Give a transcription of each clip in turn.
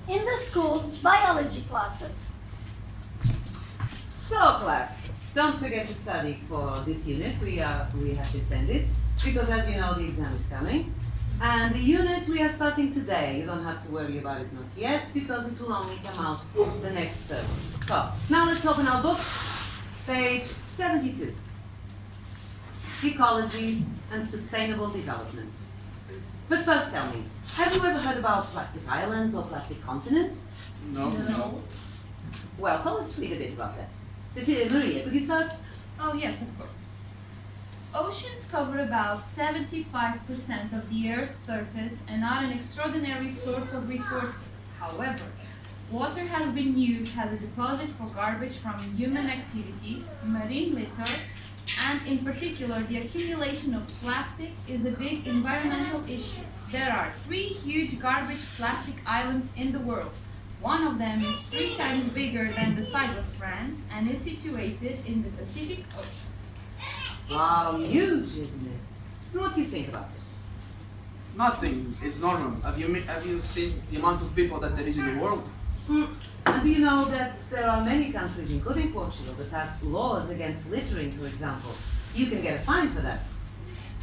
In the school biology classes. So, class, don't forget to study for this unit. We have to send it because, as you know, the exam is coming. And the unit we are starting today, you don't have to worry about it not yet because it will only come out the next term. So, now let's open our book, page 72. Ecology and Sustainable Development. But first tell me, have you ever heard about plastic islands or plastic continents? No. Well, so let's read a bit about that. This is Maria, could you start? Oh yes, of course. Oceans cover about 75% of the Earth's surface and are an extraordinary source of resources. However, water has been used as a deposit for garbage from human activities, marine litter, and in particular, the accumulation of plastic is a big environmental issue. There are 3 huge garbage plastic islands in the world. One of them is 3 times bigger than the size of France and is situated in the Pacific Ocean. Wow, huge, isn't it? And what do you think about this? Nothing. It's normal. Have you seen the amount of people that there is in the world? And do you know that there are many countries, including Portugal, that have laws against littering, for example? You can get a fine for that.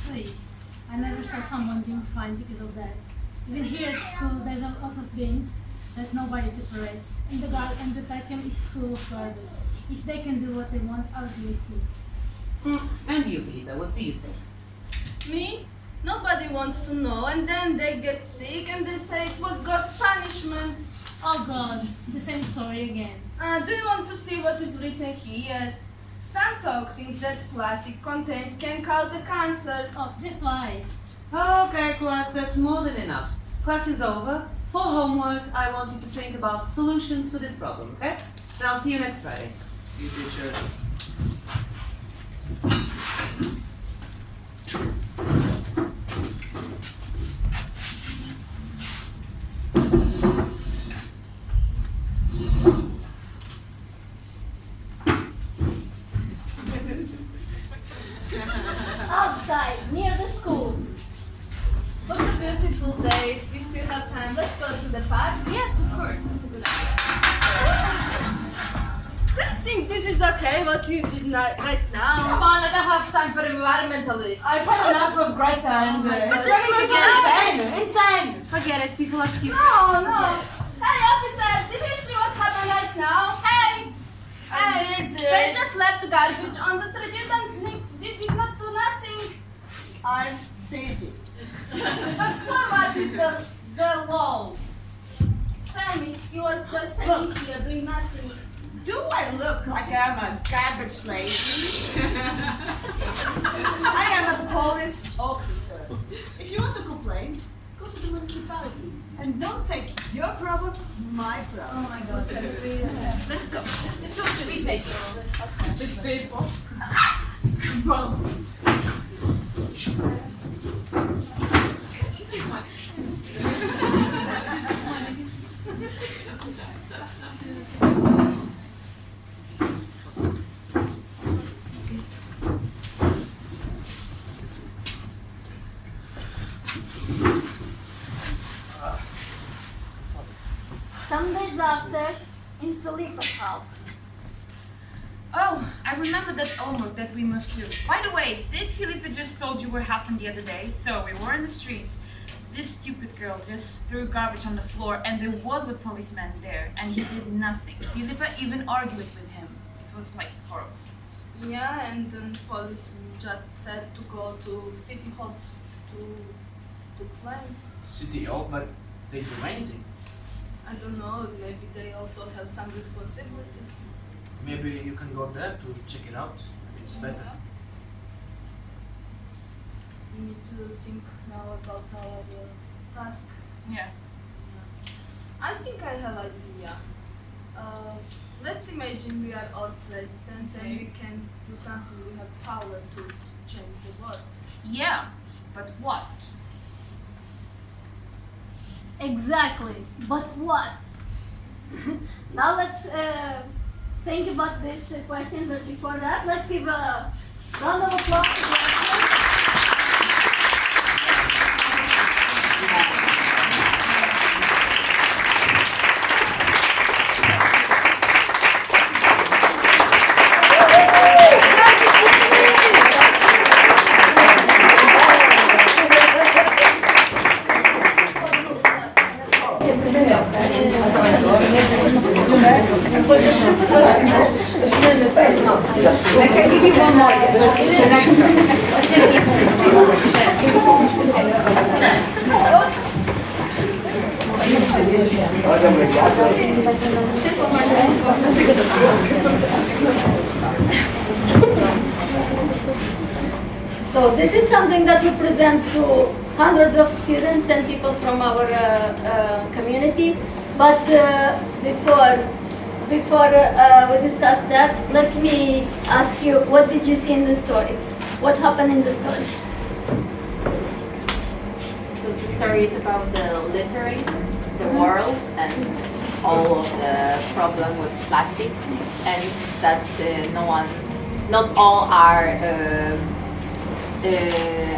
Please, I never saw someone being fined because of that. Even here at school, there's a lot of bins that nobody separates, and the patio is full of garbage. If they can do what they want, I'll do it too. And you, Felipe, what do you think? Me? Nobody wants to know, and then they get sick and they say it was God's punishment. Oh God, the same story again. Do you want to see what is written here? Some toxins that plastic contains can cause the cancer. Oh, just twice. Okay, class, that's more than enough. Class is over. For homework, I want you to think about solutions for this problem, okay? So I'll see you next Friday. See you, teacher. Outside, near the school. What a beautiful day. We still have time. Let's go to the park. Yes, of course. That's a good idea. Do you think this is okay what you did right now? Come on, I don't have time for environmentalists. I've had enough of Greta and But this is insane. Forget it, people are stupid. No. Hey, officer, did you see what happened right now? Hey! Hey, they just left the garbage on the street. You did not do nothing. I'm busy. But for what is the law? Tell me, you are just standing here doing nothing. Do I look like I'm a garbage lady? I am a police officer. If you want to complain, go to the municipality. And don't take your problems my problems. Oh my God, please. Let's go. Let's talk to me later. It's beautiful. Some days after, in Felipe's house. Oh, I remember that homework that we must do. By the way, did Felipe just told you what happened the other day? So we were in the street. This stupid girl just threw garbage on the floor and there was a policeman there and he did nothing. Felipe even argued with him. It was like horrible. Yeah, and then police just said to go to City Hall to claim. City Hall, but they do anything. I don't know, maybe they also have some responsibilities. Maybe you can go there to check it out. It's better. We need to think now about our task. Yeah. I think I have an idea. Let's imagine we are all presidents and we can do something. We have power to change the world. Yeah, but what? Exactly. But what? Now let's think about this question, but before that, let's give a round of applause to Yassine. So this is something that we present to hundreds of students and people from our community. But before we discuss that, let me ask you, what did you see in the story? What happened in the story? So the story is about the littering, the world, and all of the problem with plastic, and that's not all are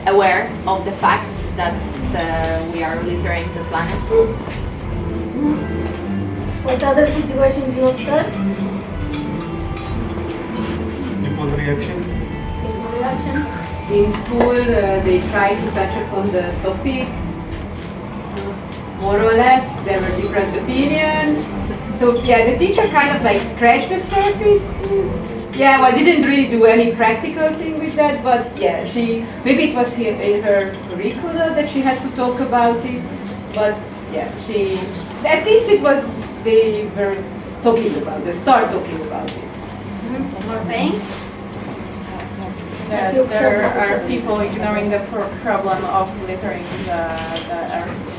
aware of the fact that we are littering the planet. What other situations you observed? People's reaction. People's reaction? In school, they tried to touch upon the topic. More or less, there were different opinions. So yeah, the teacher kind of like scratched the surface. Yeah, well, didn't really do any practical thing with that, but yeah, maybe it was here in her curricula that she had to talk about it. But yeah, at least they were talking about it, start talking about it. More pain? There are people ignoring the problem of littering the earth.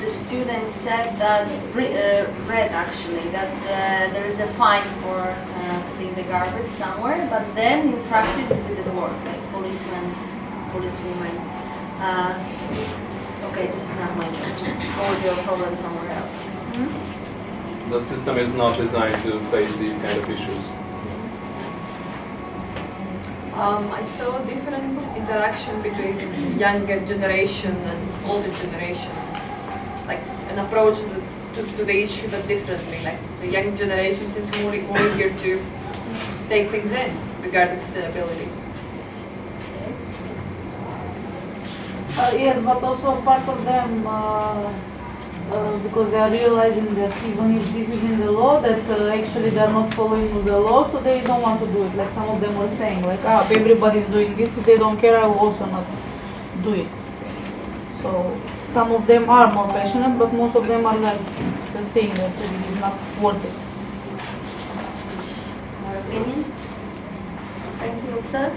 The students said that, read actually, that there is a fine for putting the garbage somewhere, but then in practice it didn't work, like policewomen, okay, this is not my job, just go with your problem somewhere else. The system is not designed to face these kind of issues. I saw a different interaction between younger generation and older generation, like an approach to the issue but differently. Like the young generation seems more eager to take things in regarding sustainability. Yes, but also part of them, because they are realizing that even if this is in the law, that actually they are not following the law, so they don't want to do it. Like some of them were saying, like, everybody is doing this, if they don't care, I will also not do it. So some of them are more passionate, but most of them are like just saying that it is not worth it. More opinions? Things you observed?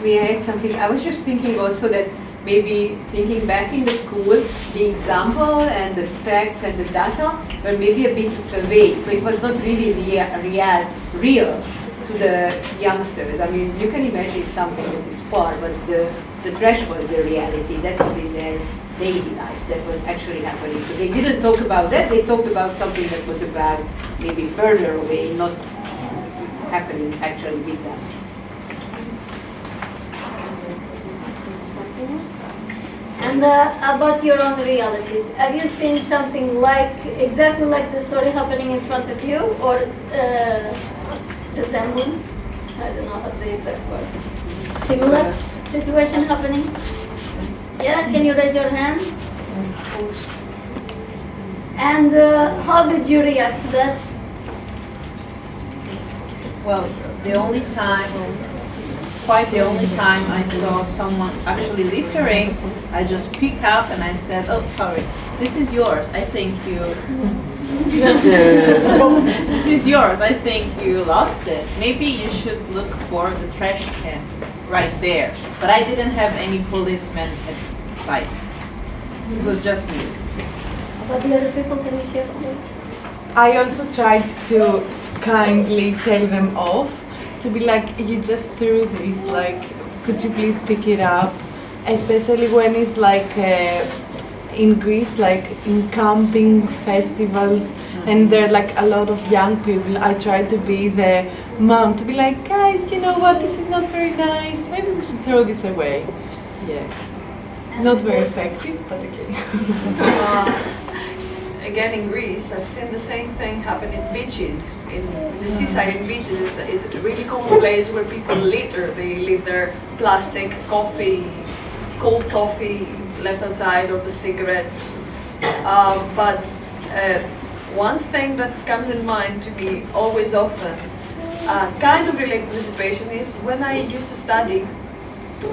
We had something, I was just thinking also that maybe thinking back in the school, the example and the facts and the data were maybe a bit vague, so it was not really real to the youngsters. I mean, you can imagine something that is far, but the trash was the reality, that was in their daily lives, that was actually happening. So they didn't talk about that, they talked about something that was about maybe further away, not happening actually with them. And about your own realities, have you seen something like, exactly like the story happening in front of you, or resembling? I don't know how the exact word. Similar situation happening? Yeah, can you raise your hand? And how did you react to that? Well, the only time I saw someone actually littering, I just picked up and I said, oh, sorry, this is yours, I think you... This is yours, I think you lost it. Maybe you should look for the trash can right there. But I didn't have any policemen at sight. It was just me. About the other people, can you share something? I also tried to kindly tell them off, to be like, you just threw this, like, could you please pick it up? Especially when it's like in Greece, like in camping festivals, and there are like a lot of young people. I try to be the mom, to be like, guys, you know what, this is not very nice, maybe we should throw this away. Yeah. Not very effective, but okay. Again, in Greece, I've seen the same thing happen in beaches. In the seaside, in beaches, is a really common place where people litter. They leave their plastic coffee, cold coffee left outside, or the cigarettes. But one thing that comes in mind to me always often, kind of related to the situation, is when I used to study,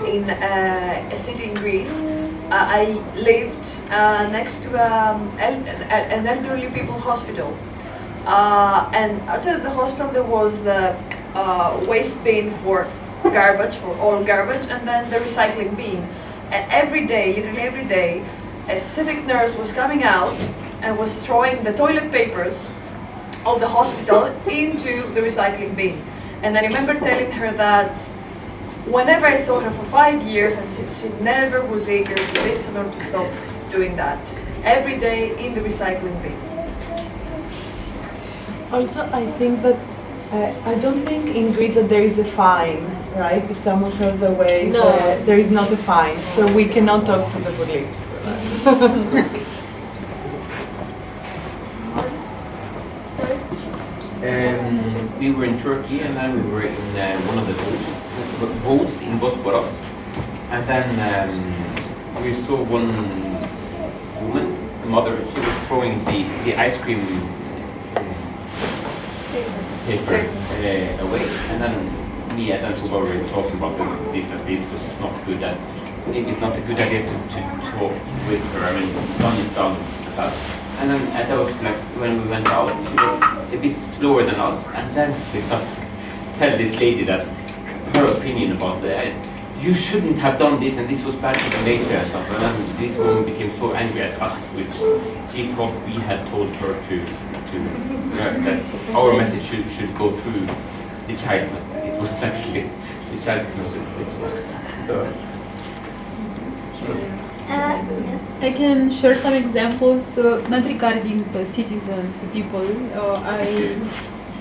in a city in Greece. I lived next to an elderly people hospital. And outside of the hospital there was the waste bin for garbage, for all garbage, and then the recycling bin. And every day, literally every day, a specific nurse was coming out and was throwing the toilet papers of the hospital into the recycling bin. And I remember telling her that whenever I saw her for 5 years, and she never was eager to listen or to stop doing that. Every day in the recycling bin. Also, I think that I don't think in Greece that there is a fine, right? If someone throws away, No. there is not a fine, so we cannot talk to the police for that. We were in Turkey, and then we were in one of the boats in Bosporus, and then we saw one woman, a mother. She was throwing the ice cream paper away, and then me and then we were talking about this, that this was not good, that maybe it's not a good idea to talk with her. I mean, done is done. And then that was like when we went out, she was a bit slower than us, and then we started to tell this lady that her opinion about you shouldn't have done this, and this was bad for the nature and stuff. And then this woman became so angry at us, which she thought we had told her to that our message should go through the child. It was actually the child's message. I can share some examples, not regarding the citizens, the people.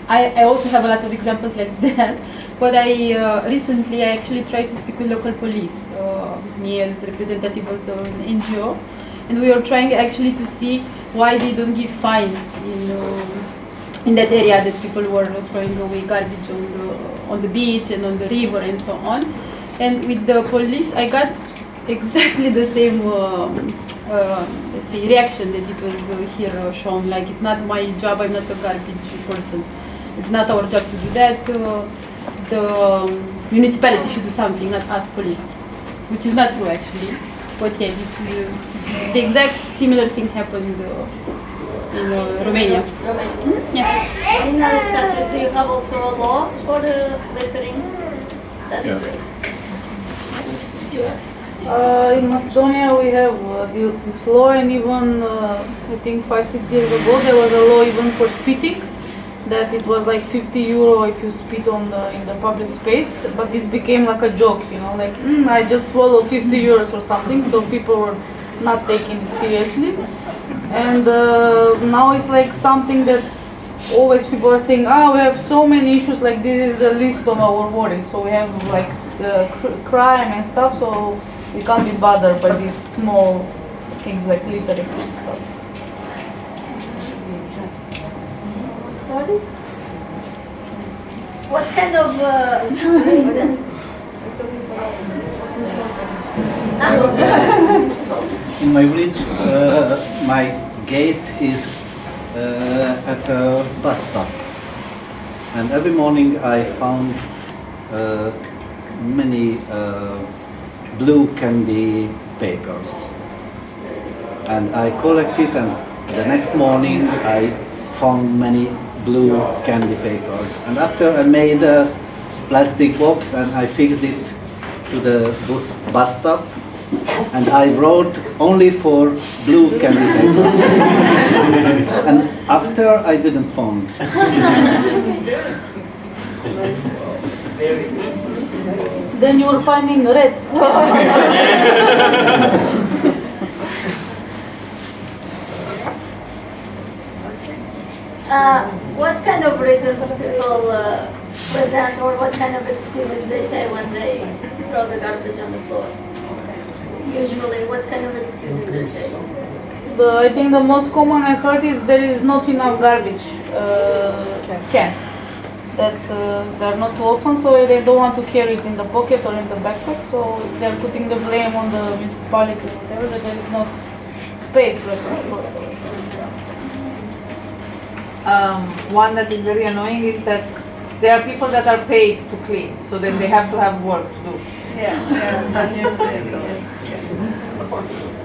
I also have a lot of examples like that. But recently I actually tried to speak with local police, me as representative of an NGO, and we are trying actually to see why they don't give fine in that area that people were throwing away garbage on the beach and on the river and so on. And with the police I got exactly the same let's say reaction that it was here shown, like it's not my job, I'm not a garbage person, it's not our job to do that, the municipality should do something, not us police, which is not true actually. But yeah, this is the exact similar thing happened in Romania. Yeah. In other countries, do you have also a law for the littering? That's great. In Macedonia we have this law, and even I think 5-6 years ago there was a law even for spitting, that it was like 50 euro if you spit in the public space, but this became like a joke, like I just swallowed 50 euros or something, so people were not taking it seriously. And now it's like something that always people are saying, we have so many issues, like this is the list of our worries, so we have like the crime and stuff, so we can't be bothered by these small things like littering and stuff. Stories? What kind of reasons? In my village, my gate is at a bus stop, and every morning I found many blue candy papers, and I collected, and the next morning I found many blue candy papers, and after I made a plastic box and I fixed it to the bus stop, and I wrote only for blue candy papers. And after I didn't found. Then you were finding red. What kind of reasons people present, or what kind of excuses they say when they throw the garbage on the floor? Usually, what kind of excuses they say? I think the most common I heard is there is not enough garbage cans. That they're not too often, so they don't want to carry it in the pocket or in the backpack, so they're putting the blame on the municipality or whatever, that there is not space for it. One that is very annoying is that there are people that are paid to clean, so then they have to have work to do.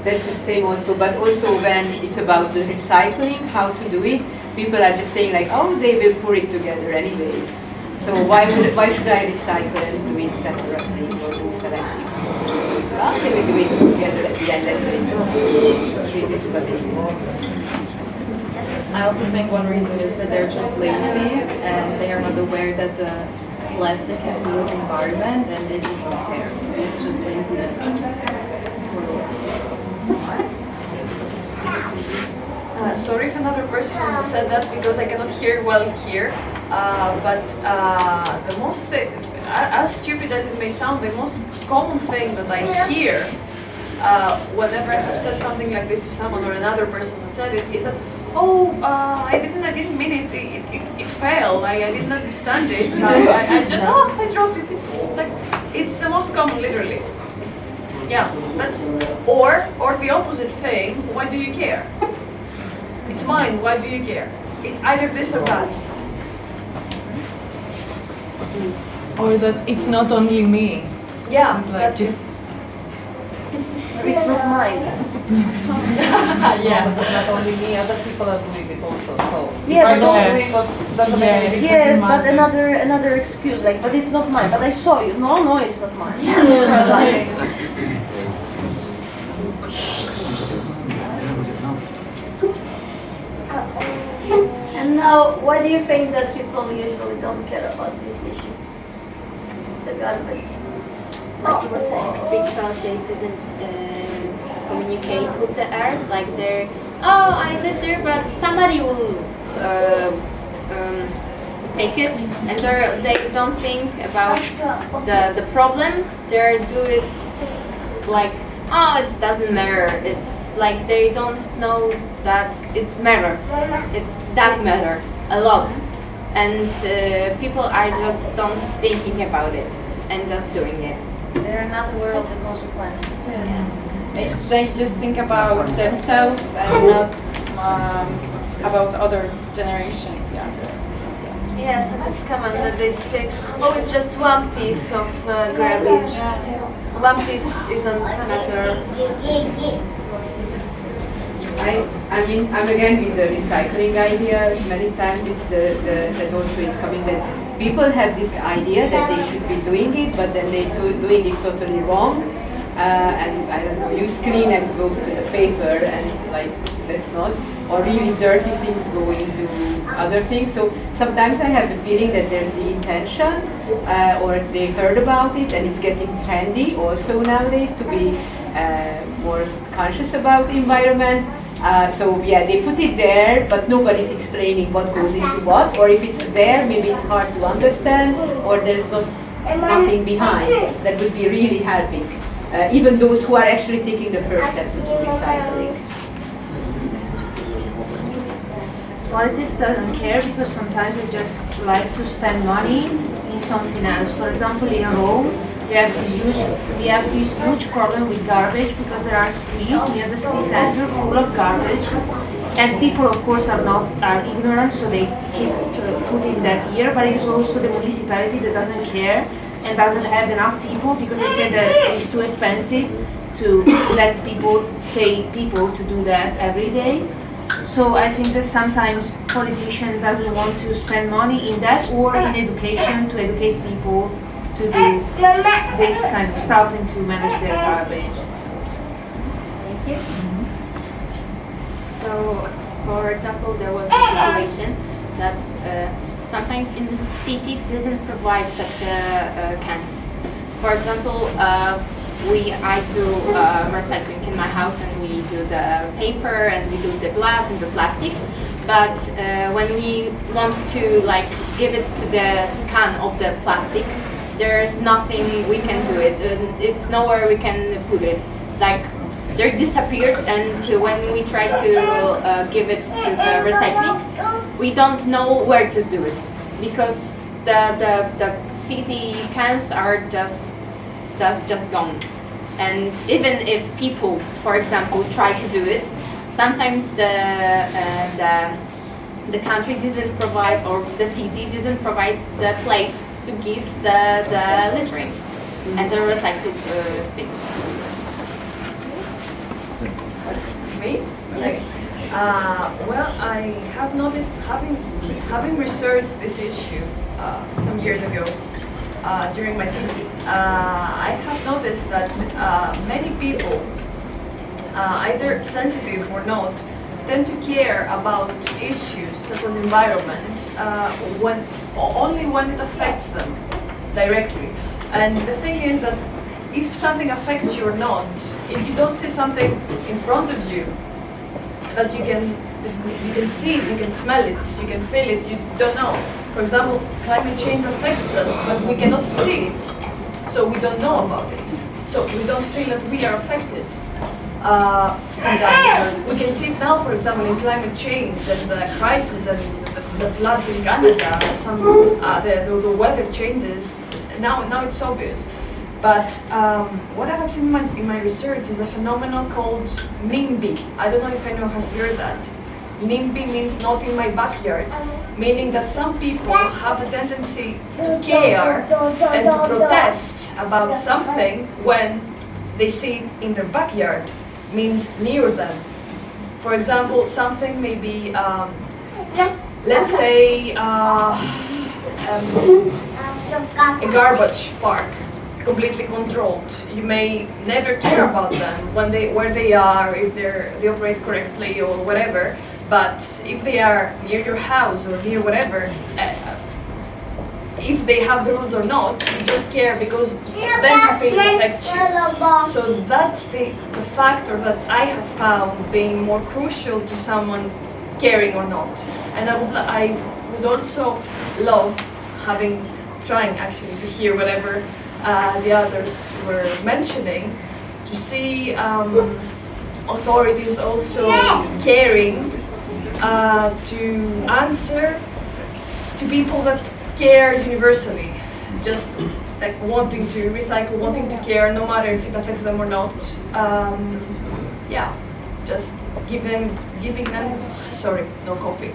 That's the same also, but also when it's about the recycling, how to do it, people are just saying like, oh, they will put it together anyways. So why should I recycle and do it separately or do selective? Well, they will do it together at the end anyway. So this is what they say. I also think one reason is that they're just lazy and they are not aware that the plastic can pollute the environment and they just don't care. It's just laziness. Sorry if another person said that because I cannot hear well here. But the most, as stupid as it may sound, the most common thing that I hear whenever I have said something like this to someone or another person that said it is that, oh, I didn't mean it. It failed. I didn't understand it. I just I dropped it. It's the most common, literally. Yeah, that's or the opposite thing. Why do you care? It's mine. Why do you care? It's either this or that. Or that it's not only me. Yeah, like just. It's not mine. Yeah, but not only me, other people are doing it also. So Yeah, if I but don't don't- do it, doesn't make any difference. Yes, but another excuse like, but it's not mine. But I saw you. No, it's not mine. And now, why do you think that people usually don't care about these issues? The garbage, like you were saying. Because they didn't communicate with the earth, like they're, oh, I live there, but somebody will take it, and they don't think about the problem. They do it like, oh, it doesn't matter. It's like they don't know that it's matter. It does matter a lot, and people are just don't thinking about it and just doing it. They're not aware of the consequences. Yes. They just think about themselves and not about other generations. Yeah. Yes, and it's common that they say, oh, it's just one piece of garbage. One piece isn't matter. I mean, I'm again with the recycling idea. Many times it's that also it's coming that people have this idea that they should be doing it, but then they doing it totally wrong. And I don't know, use Kleenex goes to the paper and like that's not, or really dirty things go into other things. So sometimes I have the feeling that there's the intention, or they heard about it and it's getting trendy also nowadays to be more conscious about the environment. So yeah, they put it there, but nobody's explaining what goes into what, or if it's there, maybe it's hard to understand, or there's nothing behind that would be really helping. Even those who are actually taking the first step to do recycling. Politics doesn't care because sometimes they just like to spend money in something else. For example, in Rome, we have this huge problem with garbage because there are streets near the city center full of garbage, and people, of course, are ignorant, so they keep putting that here. But it is also the municipality that doesn't care and doesn't have enough people because they say that it's too expensive to let pay people to do that every day. So I think that sometimes politicians doesn't want to spend money in that or in education to educate people to do this kind of stuff and to manage their garbage. Thank you. So, for example, there was a situation that sometimes in the city didn't provide such cans. For example, I do recycling in my house, and we do the paper and we do the glass and the plastic. But when we want to give it to the can of the plastic, there's nothing we can do it. It's nowhere we can put it. They disappeared, and when we try to give it to the recycling, we don't know where to do it because the city cans are just gone. And even if people, for example, try to do it, sometimes the country didn't provide, or the city didn't provide the place to give the littering, and the recycled things. Me? Okay. Well, I have noticed, having researched this issue some years ago during my thesis, I have noticed that many people, either sensitive or not, tend to care about issues such as environment only when it affects them directly. And the thing is that if something affects you or not, if you don't see something in front of you that you can see it, you can smell it, you can feel it, you don't know. For example, climate change affects us, but we cannot see it, so we don't know about it. So we don't feel that we are affected. Sometimes we can see it now, for example, in climate change and the crisis and the floods in Canada. The weather changes. Now it's obvious. But what I have seen in my research is a phenomenon called NIMBY. I don't know if anyone has heard that. NIMBY means not in my backyard, meaning that some people have a tendency to care and to protest about something when they see it in their backyard, means near them. For example, something may be, let's say, a garbage park, completely controlled. You may never care about them where they are, if they operate correctly or whatever. But if they are near your house or near whatever, if they have the rules or not, you just care because then you feel it affects you. So that's the factor that I have found being more crucial to someone caring or not. And I would also love trying actually to hear whatever the others were mentioning, to see authorities also caring to answer to people that care universally, just like wanting to recycle, wanting to care no matter if it affects them or not. Yeah, just giving them, sorry, no coffee,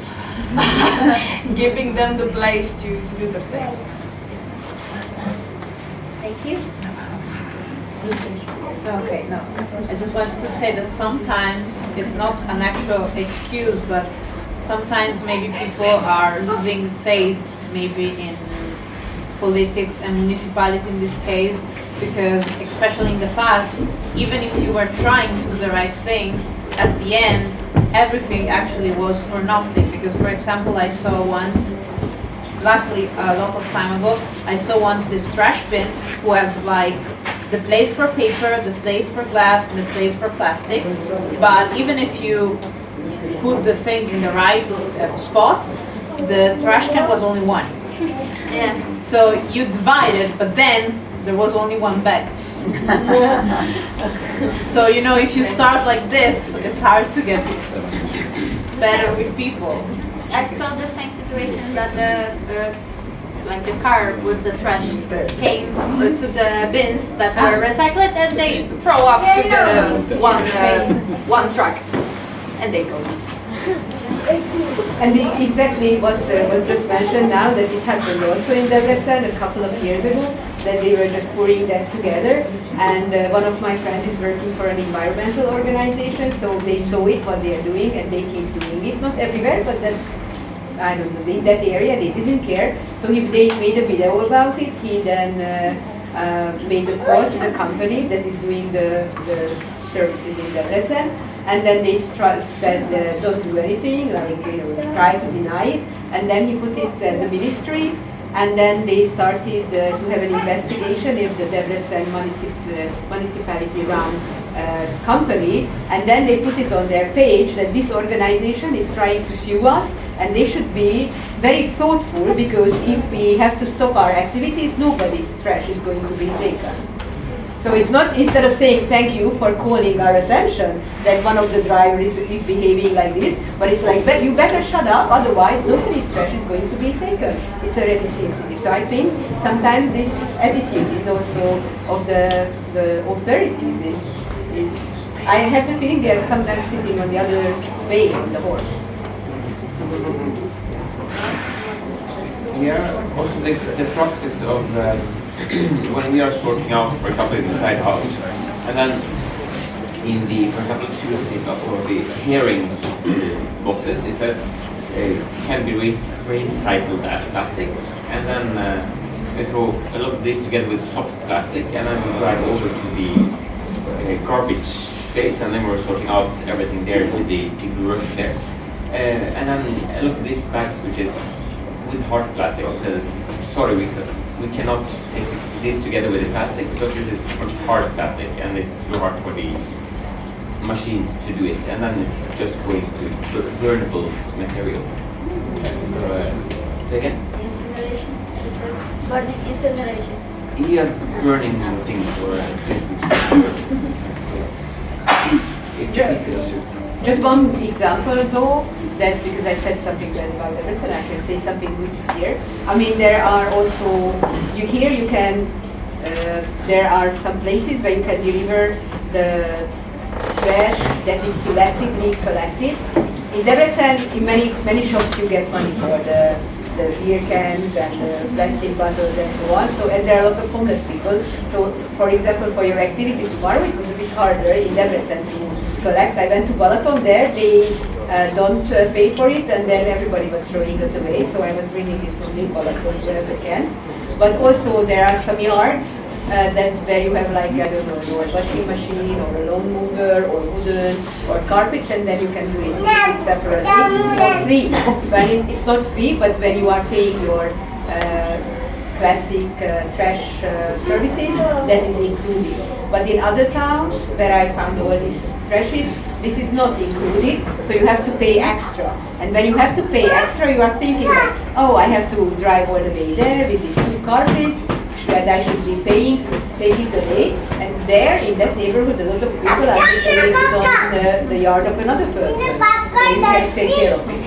giving them the place to do their thing. Thank you. Okay, no. I just wanted to say that sometimes it's not an actual excuse, but sometimes maybe people are losing faith maybe in politics and municipality in this case, because especially in the past, even if you were trying to do the right thing, at the end, everything actually was for nothing. Because, for example, I saw once, luckily a lot of time ago, I saw once this trash bin who has like the place for paper, the place for glass, and the place for plastic. But even if you put the thing in the right spot, the trash can was only one. Yeah. So you divided, but then there was only one bag. So you know, if you start like this, it's hard to get better with people. I saw the same situation that the car with the trash came to the bins that were recycled, and they throw up to the one truck, and they go. And this is exactly what was just mentioned now, that it happened also in Debrecen a couple of years ago, that they were just pouring that together. And one of my friends is working for an environmental organization, so they saw it, what they are doing, and they keep doing it. Not everywhere, but that, I don't know, in that area they didn't care. So they made a video about it. He then made a call to the company that is doing the services in Debrecen. And then they said, don't do anything, like, try to deny it. And then he put it at the ministry, and then they started to have an investigation if the Debrecen municipality-run company, and then they put it on their page that this organization is trying to sue us, and they should be very thoughtful, because if we have to stop our activities, nobody's trash is going to be taken. So it's not, instead of saying thank you for calling our attention that one of the drivers is behaving like this, but it's like, you better shut up, otherwise nobody's trash is going to be taken. It's already sensitive. So I think sometimes this attitude is also of the authorities. I have the feeling they are sometimes sitting on the other way of the horse. Yeah, also the process of when we are sorting out, for example, in the side house, and then in the, for example, suicidas or the herring boxes, it says can be recycled as plastic, and then we throw a lot of this together with soft plastic, and then we drive over to the garbage place, and then we're sorting out everything there with the people working there. And then a lot of these bags, which is with hard plastic, sorry, we cannot take this together with the plastic because this is too much hard plastic and it's too hard for the machines to do it, and then it's just going to burnable materials. So, say again? Incineration. Burning incineration. Yeah, burning things or things which Just one example though, that because I said something bad about Debrecen, I can say something good here. I mean, there are also, you can, there are some places where you can deliver the trash that is selectively collected. In Debrecen, in many shops you get money for the beer cans and the plastic bottles and so on. So, and there are a lot of homeless people. So, for example, for your activity tomorrow, it was a bit harder in Debrecen to collect. I went to Balaton there. They don't pay for it, and then everybody was throwing it away. So I was bringing this from the Balaton wherever I can. But also there are some yards that's where you have like, I don't know, your washing machine or a lawn mower or wooden or carpets, and then you can do it separately for free. But it's not free, but when you are paying your classic trash services, that is included. But in other towns where I found all these trashes, this is not included, so you have to pay extra. And when you have to pay extra, you are thinking like, oh, I have to drive all the way there with these two carpets, that I should be paying to take it away. And there, in that neighborhood, a lot of people are just leaving it on the yard of another person. So you can take care of it.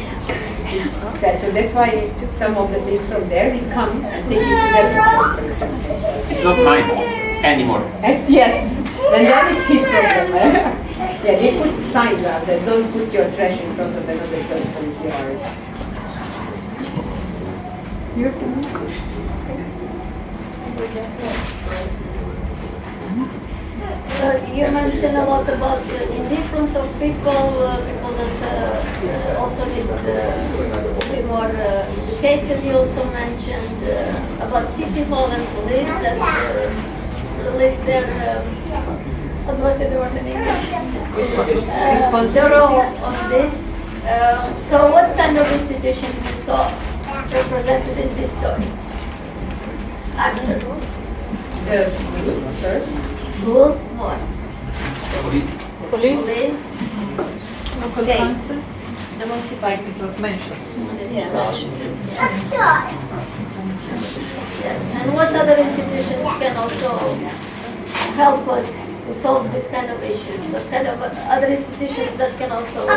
It's sad. So that's why some of the things from there we come and take it to Debrecen, for example. it's not mine anymore. Yes, and that is his problem. Yeah, they put signs out that don't put your trash in front of another person's yard. Your turn. You mentioned a lot about the indifference of people, people that also need to be more educated. You also mentioned about city hall and police that release their, how do I say the word in English? Their role on this. So what kind of institutions you saw represented in this story? Actors. First. School, what? Police. Local State. council. The municipality. It was mentioned. Yes. And what other institutions can also help us to solve this kind of issues? What kind of other institutions that can also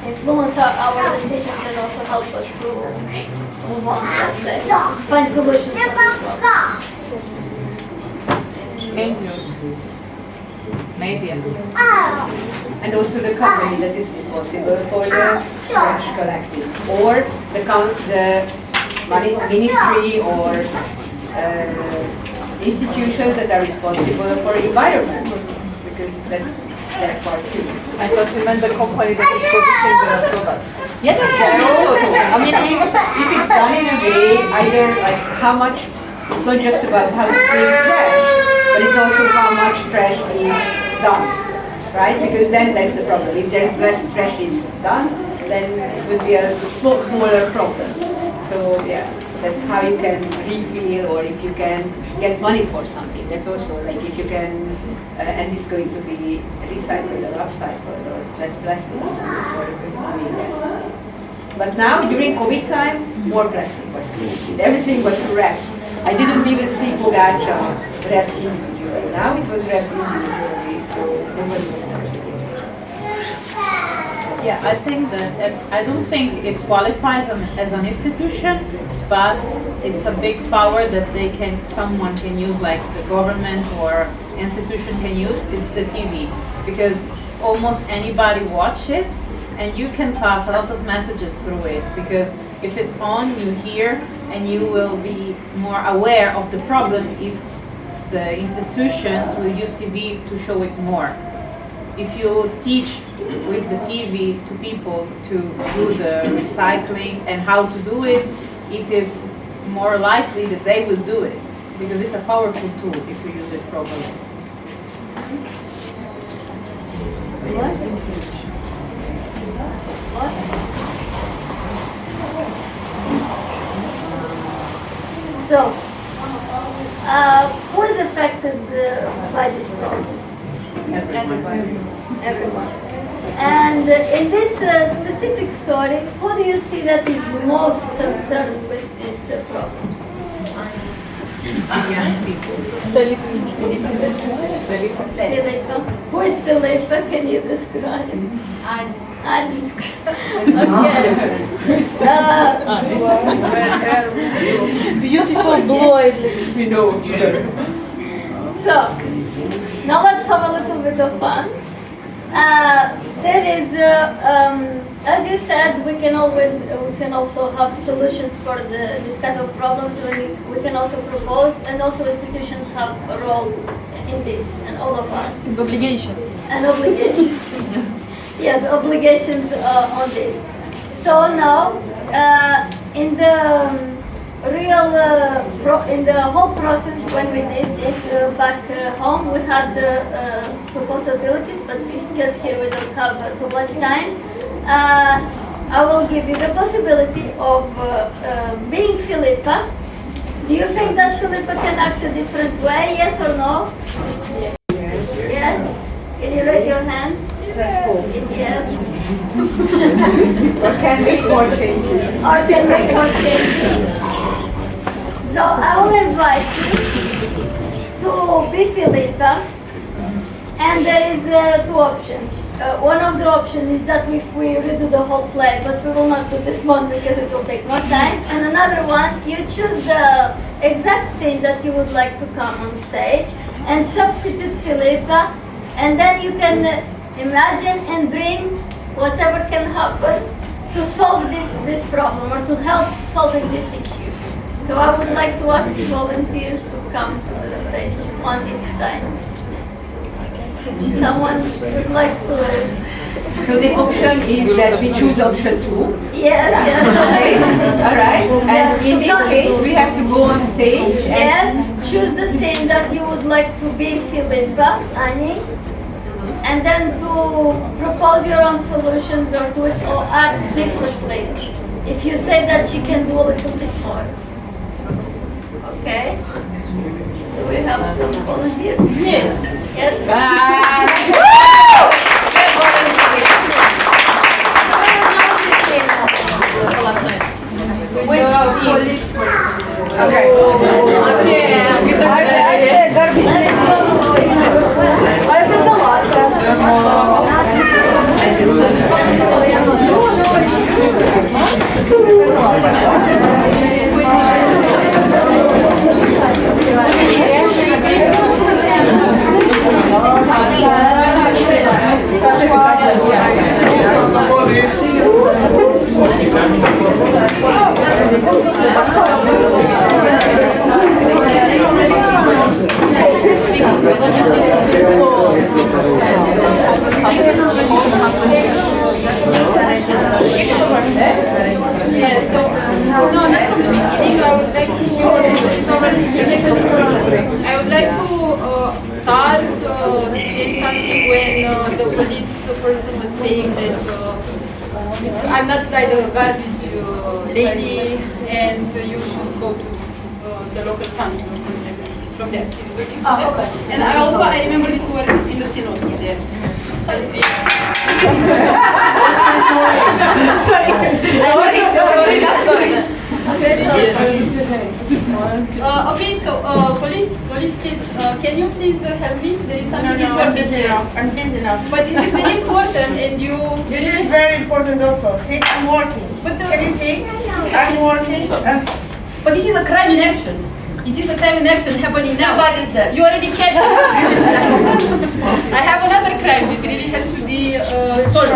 influence our decisions and also help us to move on, let's say, find solutions for this problem? Media. And also the company that is responsible for the trash collecting, or the ministry or institutions that are responsible for environment, because that's their part too. I thought you meant the company that is producing the products. Yes, also. I mean, if it's done in a way, either like how much, it's not just about how to clean trash, but it's also how much trash is done, right? Because then that's the problem. If there's less trash is done, then it would be a smaller problem. So yeah, that's how you can refill, or if you can get money for something. That's also like if you can, and it's going to be recycled or upcycled or less plastic. But now during COVID time, more plastic was created. Everything was wrapped. I didn't even see Pogača wrapped individually. Now it was wrapped individually, so it was. Yeah, I think that I don't think it qualifies as an institution, but it's a big power that someone can use, like the government or institution can use. It's the TV, because almost anybody watch it, and you can pass a lot of messages through it, because if it's on, you hear and you will be more aware of the problem if the institutions will use TV to show it more. If you teach with the TV to people to do the recycling and how to do it, it is more likely that they will do it, because it's a powerful tool if you use it properly. So, who is affected by this problem? Everyone. And in this specific story, who do you see that is most concerned with this problem? Young people. Filipa. Who is Filipa? Can you describe? Beautiful blue-eyed lady. So, now let's have a little bit of fun. There is, as you said, we can also have solutions for this kind of problems. We can also propose, and also institutions have a role in this, and all of us. And obligations. And obligations. Yes, obligations on this. So now, in the in the whole process when we did this back home, we had two possibilities, but because here we don't have too much time, I will give you the possibility of being Filipa. Do you think that Filipa can act a different way, yes or no? Yes? Can you raise your hand? Yes. Or can make more changes. Or can make more changes. So I will invite you to be Filipa, and there is two options. One of the options is that if we redo the whole play, but we will not do this one because it will take more time. And another one, you choose the exact scene that you would like to come on stage and substitute Filipa, and then you can imagine and dream whatever can happen to solve this problem or to help solving this issue. So I would like to ask volunteers to come to the stage one each time. Someone would like to... So the option is that we choose option 2? Yes, yes. Okay, all right. And in this case, we have to go on stage and... Yes, choose the scene that you would like to be Filipa, Annie, and then to propose your own solutions or to or act differently. If you say that she can do a little bit more. Okay? Do we have some volunteers? Yes. Yes? Which scene? Okay. Yes, so, no, not from the beginning. I would like to start change something when the police person was saying that I'm not like the garbage lady and you should go to the local council or something like that. From there, he's looking from there. Okay. And I remember that you were in the scene also there. Sorry, okay, so police, please, can you please help me? There is something important. I'm busy now. But this is very important, and you. This is very important also. See, I'm working. Can you see? I'm working. But this is a crime in action. It is a crime in action happening now. What is that? You already catch it. I have another crime that really has to be solved.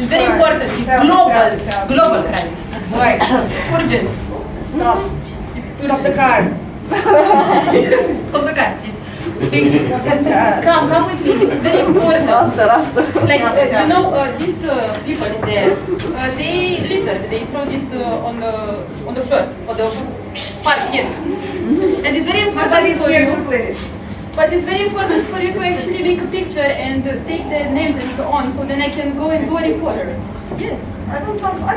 It's very important. It's global crime. Wait. Urgent. Stop. Stop the car, please. Come with me. This is very important. Like you know, these people in there, they litter. They throw this on the floor, on the park here, and it's very important for you. But it's very important for you to actually make a picture and take their names and so on, so then I can go and do a report. Yes. I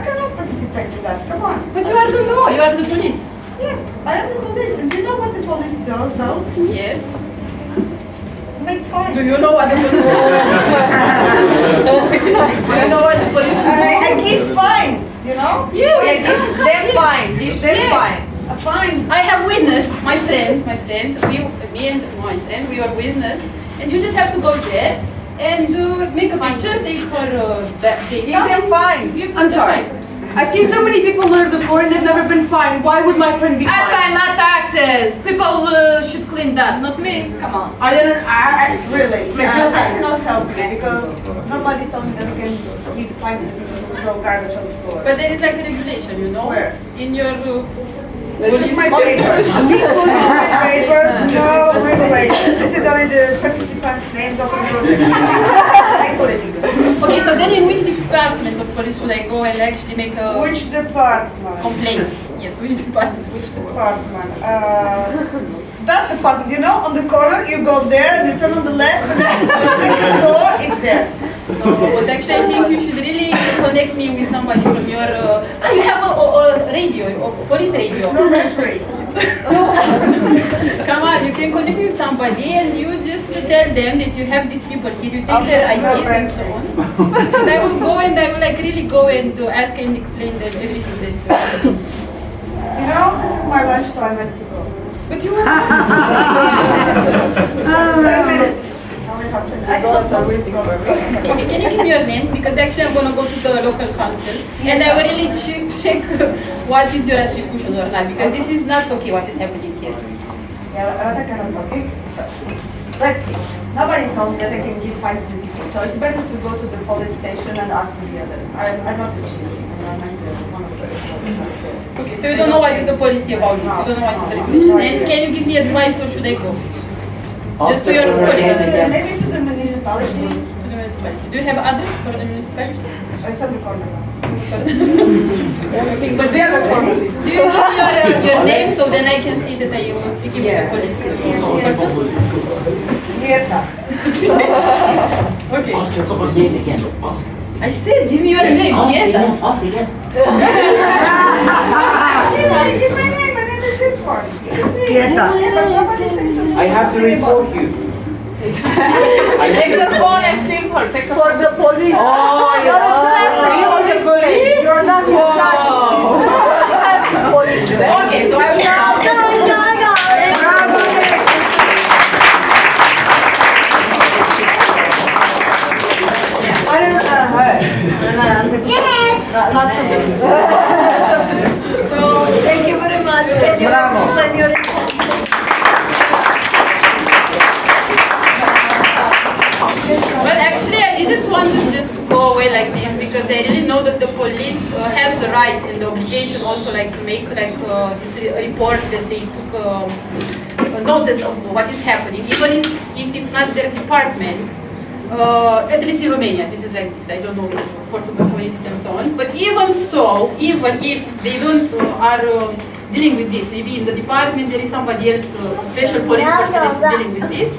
cannot participate in that. Come on. But you are the law. You are the police. Yes, I am the police. And do you know what the police does, though? Yes. Make fines. Do you know what the police do? Do you know what the police do? I give fines, you know? Yeah, give them fine. Give them fine. A fine. I have witnessed, my friend, me and my friend, we are witness, and you just have to go there and make a picture, take for that day. Give them fines. I'm sorry. Fine. I've seen so many people litter the floor and they've never been fined. Why would my friend be I fined? pay my taxes. People should clean that, not me. Come on. Really? I cannot help you because nobody told me that you can give fines to people who throw garbage on the floor. But there is like a regulation, you know? Where? In your This is my papers. This is my papers, no regulation. This is only the participants' names of the project. Make politics. Okay, so then in which department of police should I go and actually make a Which department? complaint? Yes, which department? Which department? That department, you know, on the corner, you go there and you turn on the left and then the second door, it's there. But actually I think you should really connect me with somebody from your... you have a radio, a police radio. No, that's radio. Come on, you can connect me with somebody and you just tell them that you have these people here, you take their IDs and so on. And I will go and I will like really go and ask and explain them everything that You know, this is my lunchtime, I have to go. But you are... 10 minutes. I thought so. Okay, can you give me your name? Because actually I'm going to go to the local council and I will really check what is your attribution or not, because this is not okay what is happening here. Yeah, I cannot okay. So, let's see. Nobody told me that I can give fines to people, so it's better to go to the police station and ask for the others. I'm not the chief. One of the Okay, so you don't know what is the policy about this, you don't know what is the regulation. And can you give me advice where should I go? Just to your police? Maybe to the municipality. To the municipality. Do you have address for the municipality? It's on the corner. But do you give your name so then I can see that I was speaking with the police person? Okay. Ask your name again. Ask. I said, give me your name. Ask again. Give my name. My name is this one. You can see it. But nobody said to me I have to something about report you. Take the phone and sing her. Take For the police. Oh, You're the police. You're not in charge. Okay, so I will shout. So, thank you very much. Can you explain your Well, actually, I didn't want to just go away like this because I really know that the police has the right and the obligation also like to make like this report that they took notice of what is happening, even if it's not their department. At least in Romania, this is like this. I don't know in Portugal how is it and so on. But even so, even if they don't are dealing with this, maybe in the department there is somebody else, a special police person that is dealing with this.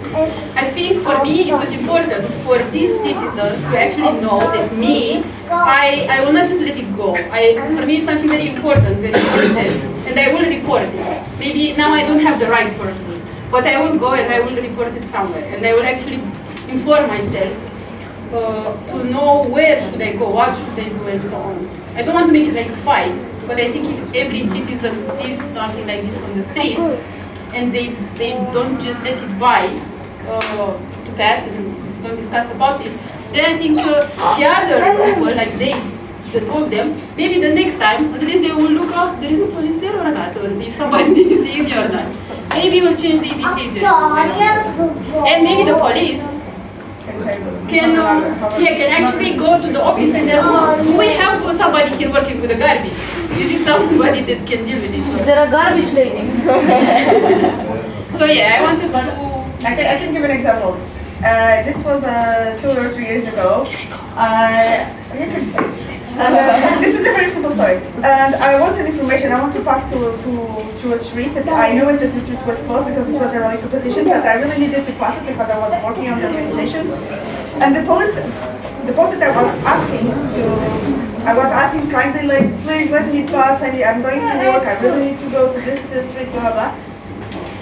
I think for me it was important for these citizens to actually know that me, I will not just let it go. For me it's something very important, very urgent, and I will report it. Maybe now I don't have the right person, but I will go and I will report it somewhere, and I will actually inform myself to know where should I go, what should I do, and so on. I don't want to make it like a fight, but I think if every citizen sees something like this on the street, and they don't just let it by to pass and don't discuss about it, then I think the other people, like they, the two of them, maybe the next time, at least they will look up, there is a police there or not, or is somebody seeing me or not. Maybe it will change the behavior. And maybe the police can actually go to the office and ask, do we have somebody here working with the garbage? Is it somebody that can deal with it? Is there a garbage lady? So yeah, I wanted to. I can give an example. This was 2 or 3 years ago. You can start. This is a very simple story. And I wanted information. I want to pass to a street. I knew that the street was closed because it was a rally competition, but I really needed to pass it because I was working on the organization. And the police that I was asking kindly, like, please let me pass. I'm going to work. I really need to go to this street. Blah blah blah.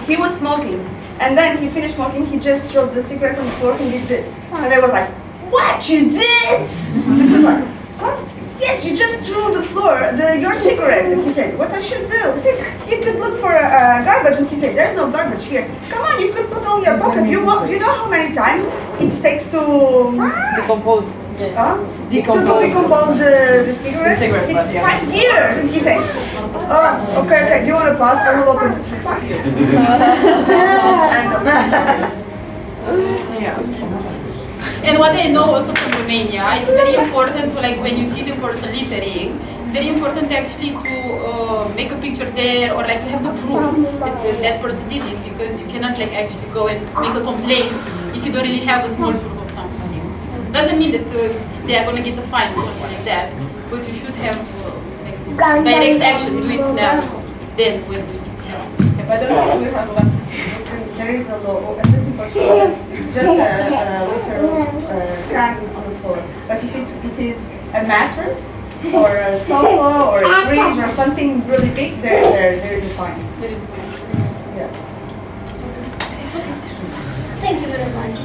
He was smoking. And then he finished smoking, he just threw the cigarette on the floor and did this. And I was like, what, you did? And he was like, what? Yes, you just threw on the floor your cigarette. And he said, what I should do? I said, you could look for garbage. And he said, there's no garbage here. Come on, you could put on your pocket. You know how many times it takes to Decompose. To decompose the cigarette? It's 5 years. And he said, oh, okay, do you want to pass? I will open the street for you. End of And what I know also from Romania, it's very important to, like, when you see the person littering, it's very important actually to make a picture there, or like to have the proof that that person did it, because you cannot like actually go and make a complaint if you don't really have a small proof of something. Doesn't mean that they are going to get a fine or something like that, but you should have like direct action, do it now, then when I don't know if we have one. There is a law, and this in Portugal, it's just a literal can on the floor. But if it is a mattress, or a sofa, or a fridge, or something really big, there is a fine. There is a fine. Yeah. Thank you very much.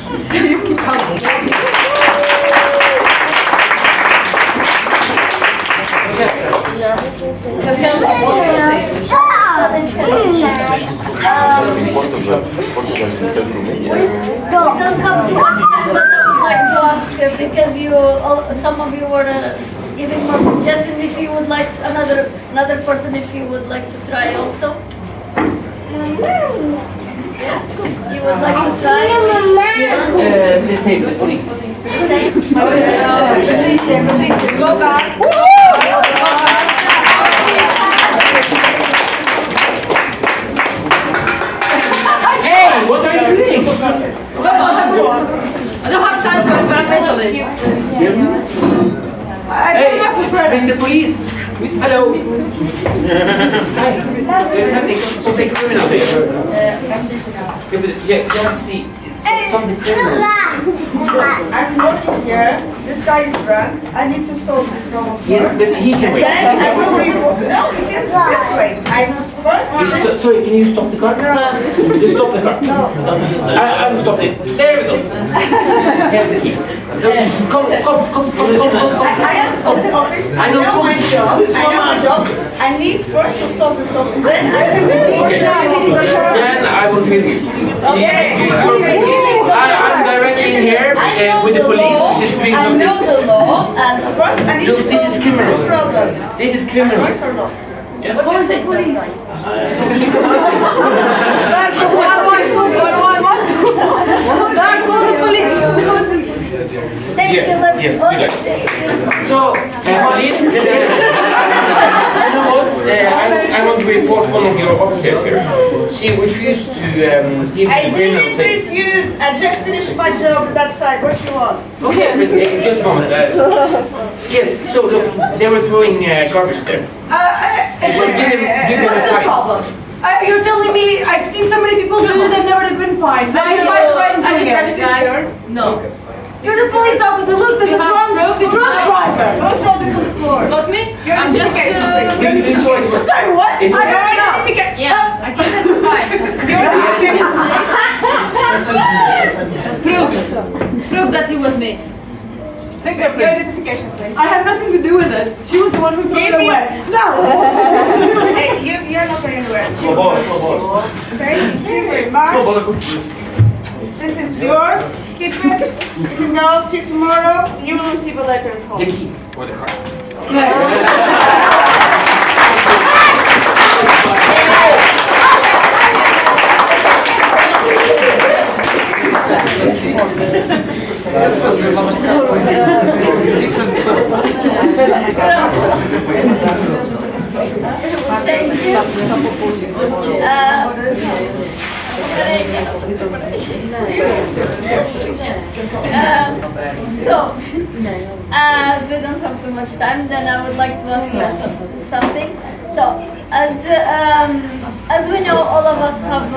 Don't come too much time, but I would like to ask because some of you were giving more suggestions. If you would like another person, if you would like to try also. Yes, you would like to try. Yes, the same, please. The same. Go, guys. Hey, what are you doing? I don't have time for environmentalists. Hey, Mr. Police. Hello. Hi. There's nothing. Something criminal here. Yeah, you have to see. Something criminal. I'm working here. This guy is drunk. I need to solve this problem first. Yes, but he can wait. Then I will report. No, he can't wait. Sorry, can you stop the car? No. Just stop the car. No. I will stop it. There we go. Here's the key. Come. I am at this office. I know my job. I need first to solve this problem. Then I can report. Okay. Then I will film you. I'm directly here with the police, which is doing I something. know the law, and first I need Look, to this is solve criminal. this problem. This is criminal. Right or not? Yes. What do you think, police? Call the police. Yes, good idea. So, police, you know what? I want to report one of your officers here. She refused to give I the general didn't text. refuse. I just finished my job on that side. What you want? Okay, but just a moment. Yes, so look, they were throwing garbage there. You should give them What's a the fine. problem? You're telling me I've seen so many people do this, they've never been fined. Are you my friend a doing trash it. guy? No. You're the police officer. Look, there's You a have drunk proof, it's driver. Don't throw this on the floor. Not me. You're I'm just. You saw it was. Sorry, what? It was- I don't know. Yes, I can testify. Proof that it was me. Your identification, please. I have nothing to do with it. She was the one who threw it away. No. Hey, you're not going anywhere. Okay? Thank you very much. This is yours. Keep it. You can go. See you tomorrow. You will receive a letter at home. The keys for the car. Thank you. So, as we don't have too much time, then I would like to ask you something. So, as we know, all of us have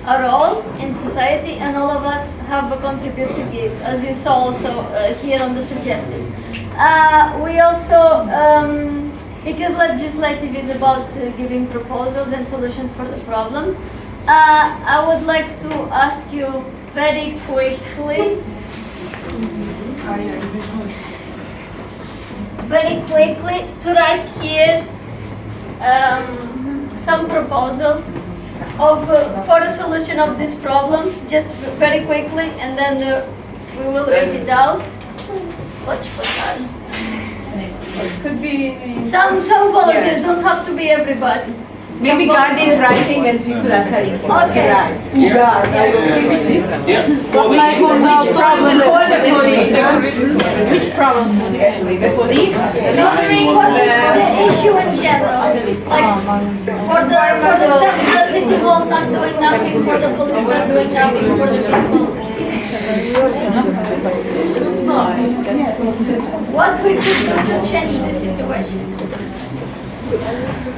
a role in society, and all of us have a contribute to give, as you saw also here on the suggestions. We also, because legislative is about giving proposals and solutions for the problems, I would like to ask you very quickly to write here some proposals for a solution of this problem, just very quickly, and then we will read it out. Could be some volunteers, don't have to be everybody. Maybe God is writing and people are telling him Okay. to write. Like on the problem. Which problem? The police? The issue in general. Like for the city hall not doing nothing, for the police not doing nothing, for the people. What we could do to change the situation?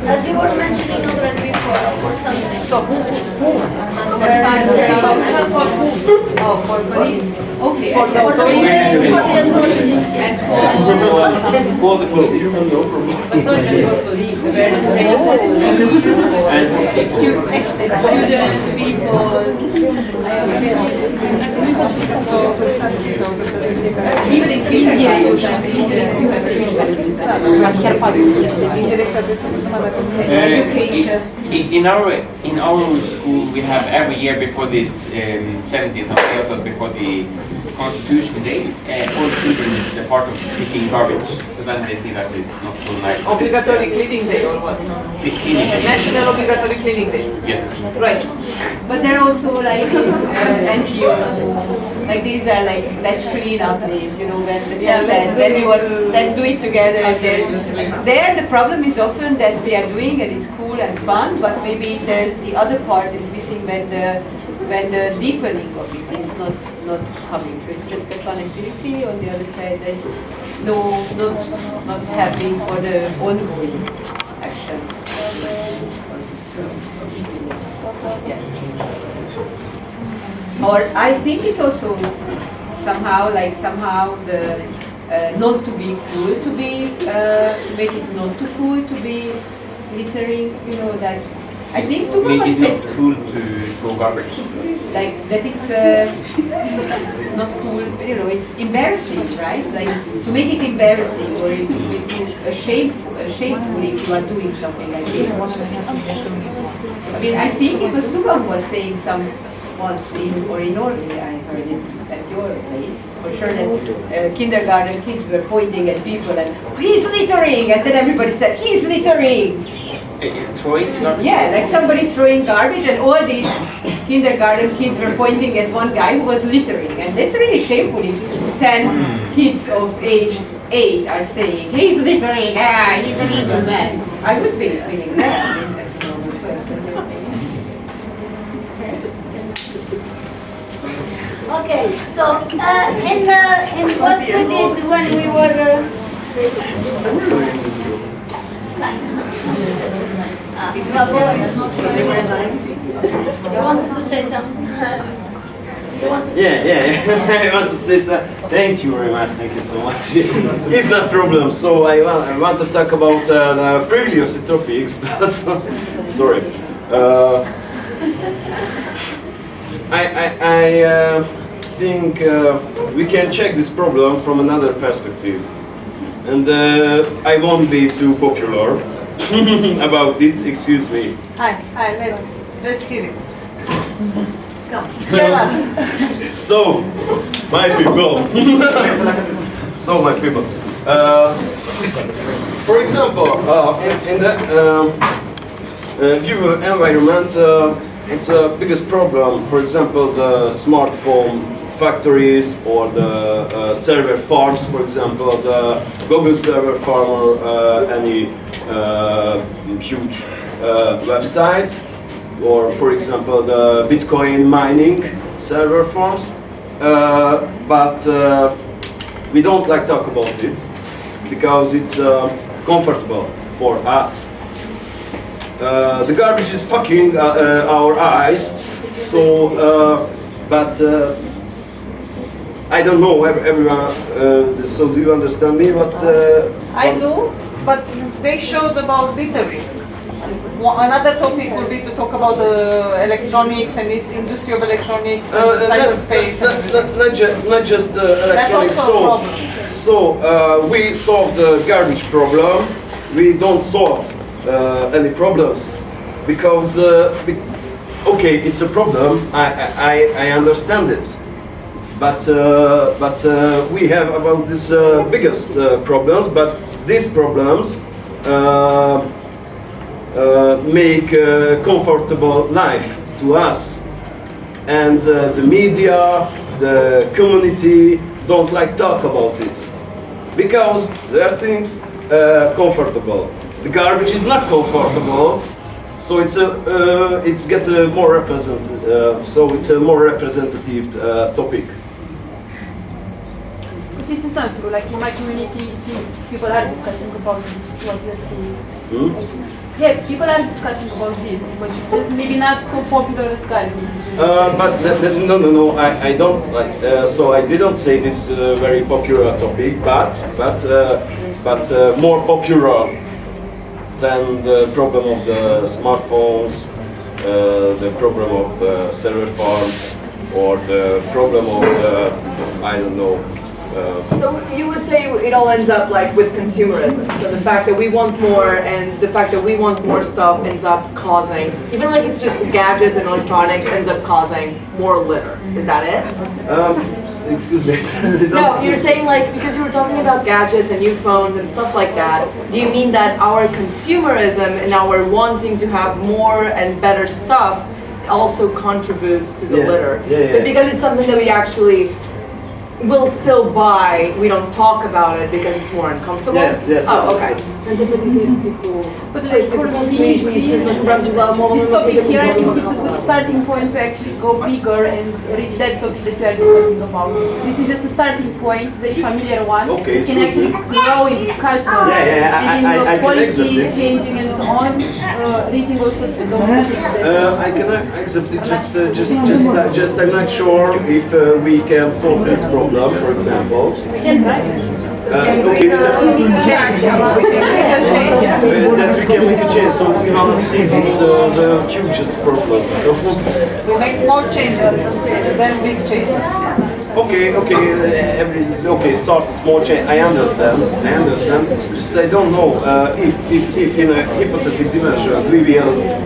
As you were mentioning already before, or something. So who? Oh, for police. Okay. For the authorities. And For the police. but not just for police. Students, even in our school, we have every year before this 17th of April, before the Constitution Day, all children is a part of picking garbage. So then they see that it's not so nice. Obligatory cleaning day or what? The cleaning day. National obligatory cleaning day. Yes. right. But there are also like these NGOs, like these are like let's clean up this, you know, when let's do it together. And there the problem is often that they are doing and it's cool and fun, but maybe there's the other part is missing when the deepening of it is not coming. So it's just a fun activity. On the other side, there's not happening for the ongoing action. Yeah. Or I think it's also somehow the not to be cool to be make it not too cool to be littering. You know that. I think to Make it not cool to throw garbage. like that it's not cool, you know, it's embarrassing, right? Like to make it embarrassing or it would be shameful if you are doing something like this. I mean, I think it was Tubam was saying once in Norway, I heard it at your place, for sure that kindergarten kids were pointing at people and, he's littering! And then everybody said, he's littering! Throwing garbage? Yeah, like somebody throwing garbage and all these kindergarten kids were pointing at one guy who was littering. And that's really shameful if 10 kids of age 8 are saying, he's littering, he's an evil man. I would be feeling that as a normal person. Okay, so in what we did when we were you wanted to say something? Yeah. I want to say thank you very much. Thank you so much. If not problem, so I want to talk about the previous topics, but sorry. I think we can check this problem from another perspective, and I won't be too popular about it. Excuse me. Hi, let's hear it. Come, tell us. So, my people. For example, in the view environment, it's a biggest problem. For example, the smartphone factories or the server farms. For example, the Google server farm or any huge websites. or for example the Bitcoin mining server farms, but we don't like talk about it because it's comfortable for us. The garbage is fucking our eyes, so but I don't know everyone. So do you understand me? What? I do, but they showed about littering. Another topic would be to talk about electronics and this industry of electronics and cyberspace. Not just electronics. So we solved the garbage problem. We don't solve any problems because okay, it's a problem. I understand it, but we have about this biggest problems. But these problems make a comfortable life to us, and the media, the community don't like talk about it because there are things comfortable. The garbage is not comfortable, so it's get a more representative. So it's a more representative topic. But this is not true. Like in my community, people are discussing about this, what you're saying. Yeah, people are discussing about this, but just maybe not so popular as garbage. But no, I don't like. So I didn't say this is a very popular topic, but more popular than the problem of the smartphones, the problem of the server farms, or the problem of the, I don't know. So you would say it all ends up like with consumerism. So the fact that we want more and the fact that we want more stuff ends up causing, even like it's just gadgets and electronics, ends up causing more litter. Is that it? Excuse me. No, you're saying like, because you were talking about gadgets and new phones and stuff like that, do you mean that our consumerism and our wanting to have more and better stuff also contributes to the litter? Yeah. But because it's something that we actually will still buy, we don't talk about it because it's more uncomfortable? Yes. Oh, okay. But like for me, this topic here, I think it's a good starting point to actually go bigger and reach that topic that we are discussing about. This is just a starting point, very familiar one. Okay, we can actually grow in discussion, I the policy can accept it. changing and so on, reaching also to those topics. I can accept it. Just I'm not sure if we can solve this problem, for example. We can try. That we can make a change. So we want to see this the hugest problem. So. We make small changes, then big changes. Okay. Start a small change. I understand. Just I don't know if in a hypothetical dimension we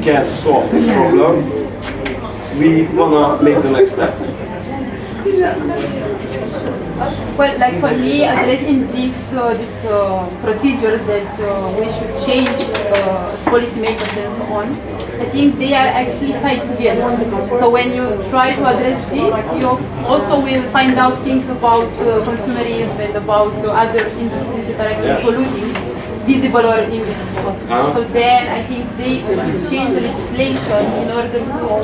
can solve this problem. We wanna make the next step. Well, like for me, addressing these procedures that we should change as policymakers and so on, I think they are actually tied together. So when you try to address this, you also will find out things about consumerism and about other industries that are actually polluting, visible or invisible. So then I think they should change the legislation in order to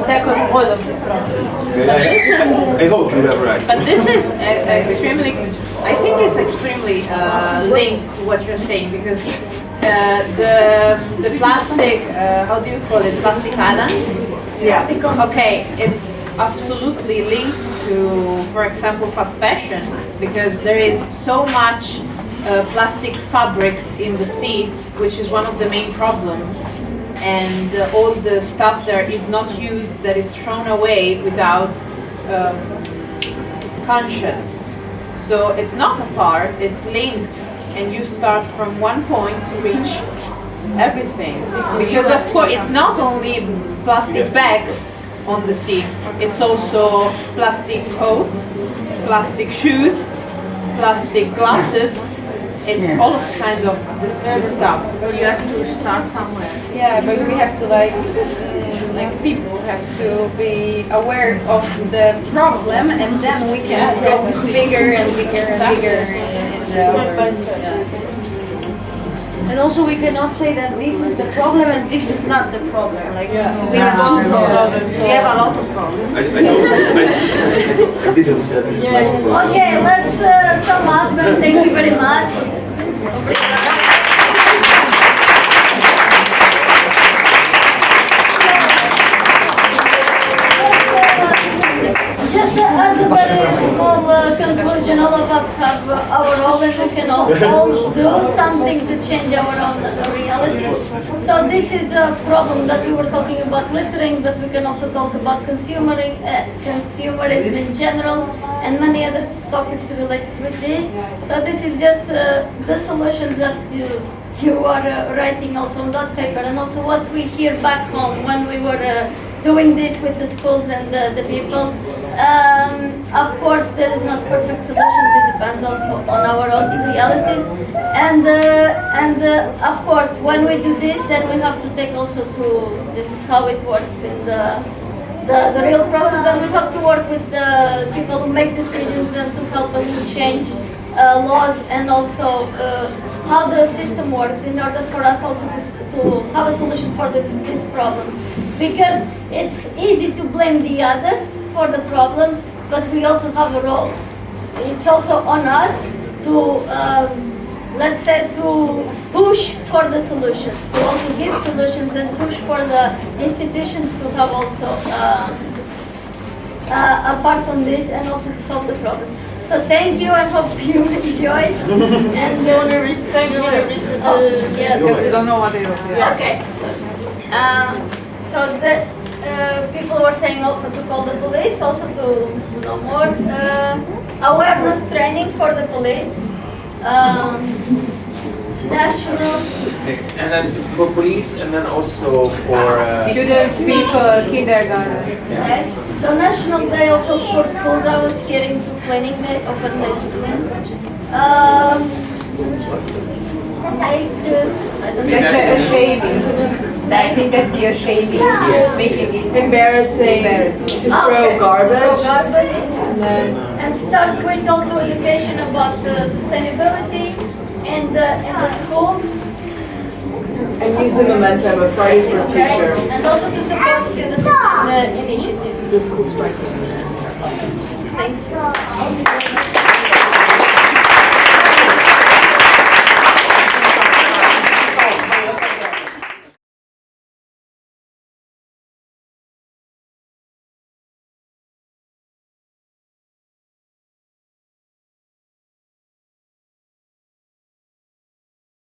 tackle all of these problems. I hope you have right. But this is extremely, I think it's extremely linked to what you're saying, because the plastic, how do you call it, plastic islands? Yeah. Okay, it's absolutely linked to, for example, fast fashion, because there is so much plastic fabrics in the sea, which is one of the main problems. And all the stuff there is not used, that is thrown away without conscious. So it's not apart, it's linked, and you start from one point to reach everything. Because of course it's not only plastic bags on the sea, it's also plastic coats, plastic shoes, plastic glasses. It's all kinds of this stuff. You have to start somewhere. Yeah, but we have to like people have to be aware of the problem, and then we can go bigger and bigger and bigger in the Step by step. And also we cannot say that this is the problem and this is not the problem. Like we have two Yeah. problems. We have a lot of problems. I didn't say this. Okay, let's sum up. Thank you very much. Obrigada. Just as a very small conclusion, all of us have our role and we can all do something to change our own realities. So this is a problem that we were talking about littering, but we can also talk about consumerism in general and many other topics related with this. So this is just the solutions that you are writing also on that paper, and also what we hear back home when we were doing this with the schools and the people. Of course, there is not perfect solutions. It depends also on our own realities. And of course, when we do this, then we have to take also to, this is how it works in the real process, then we have to work with the people who make decisions and to help us to change laws and also how the system works in order for us also to have a solution for these problems. Because it's easy to blame the others for the problems, but we also have a role. It's also on us to, let's say, to push for the solutions, to also give solutions and push for the institutions to have also a part on this and also to solve the problem. So thank you, I hope you enjoyed. And you want to read? Thank you. Oh, yeah. Because we don't know what they are. Yeah. Okay. So the people were saying also to call the police, also to know more awareness training for the police. National. And then for police, and then also for students, people, kindergarten. Okay. So National Day also for schools. I was hearing to cleaning day, open day to clean. That's a shaming. I think that's the shaming. Making it Embarrassing. To throw garbage. And start with also education about sustainability in the schools. And use the momentum of Fridays for Future. And also to support students in the initiative. The school strike.